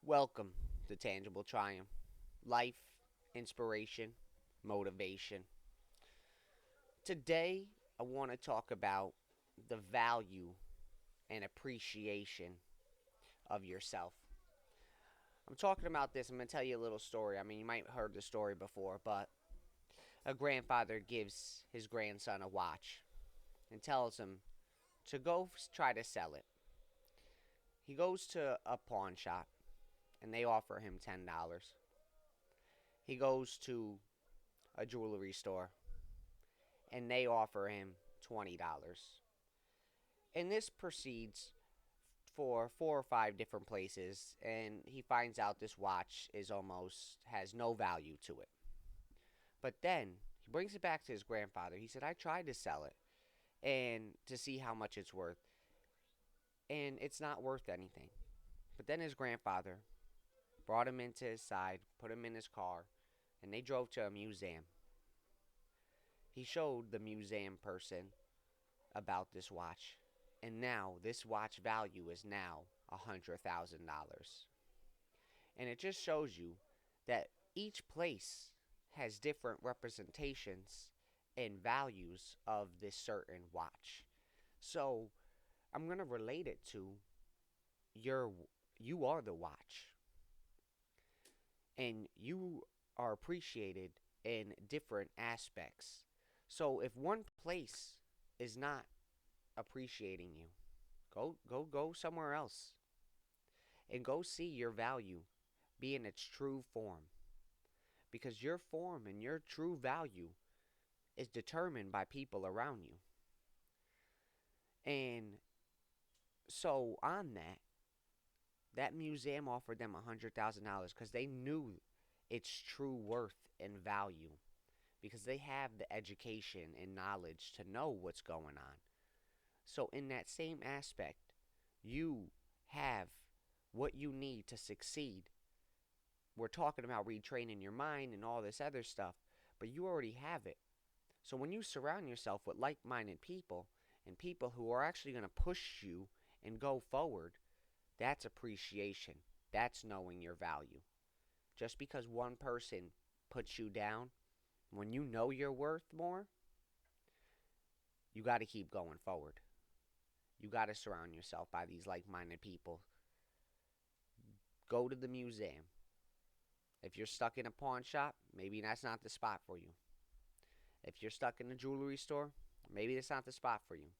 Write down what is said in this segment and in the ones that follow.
Welcome to Tangible Triumph. Life, inspiration, motivation. Today, I want to talk about the value and appreciation of yourself. I'm talking about this. I'm going to tell you a little story. I mean, you might have heard the story before, but a grandfather gives his grandson a watch and tells him to go try to sell it. He goes to a pawn shop and they offer him $10. He goes to a jewelry store and they offer him $20. And this proceeds for four or five different places, and he finds out this watch is almost has no value to it. But then he brings it back to his grandfather. He said, I tried to sell it and to see how much it's worth, and it's not worth anything. But then his grandfather brought him into his side, put him in his car, and they drove to a museum. He showed the museum person about this watch. And now this watch value is now $100,000. And it just shows you that each place has different representations and values of this certain watch. So I'm going to relate it to your you are the watch and you are appreciated in different aspects. So if one place is not appreciating you, go somewhere else and go see your value be in its true form, because your form and your true value is determined by people around you. And so on that museum offered them $100,000 because they knew its true worth and value, because they have the education and knowledge to know what's going on. So in that same aspect, you have what you need to succeed. We're talking about retraining your mind and all this other stuff, but you already have it. So when you surround yourself with like minded people and people who are actually going to push you and go forward, that's appreciation. That's knowing your value. Just because one person puts you down, when you know you're worth more, you got to keep going forward. You got to surround yourself by these like minded people. Go to the museum. If you're stuck in a pawn shop, maybe that's not the spot for you. If you're stuck in a jewelry store, maybe it's not the spot for you.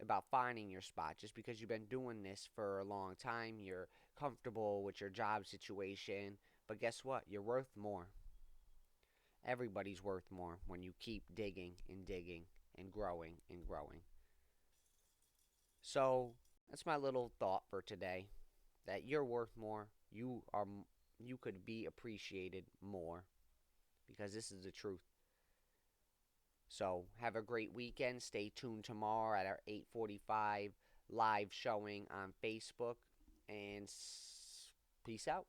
About finding your spot. Just because you've been doing this for a long time, you're comfortable with your job situation, but guess what? You're worth more. Everybody's worth more when you keep digging and digging and growing and growing. So, that's my little thought for today, that you're worth more. You could be appreciated more, because this is the truth. So have a great weekend. Stay tuned tomorrow at our 8:45 live showing on Facebook. And peace out.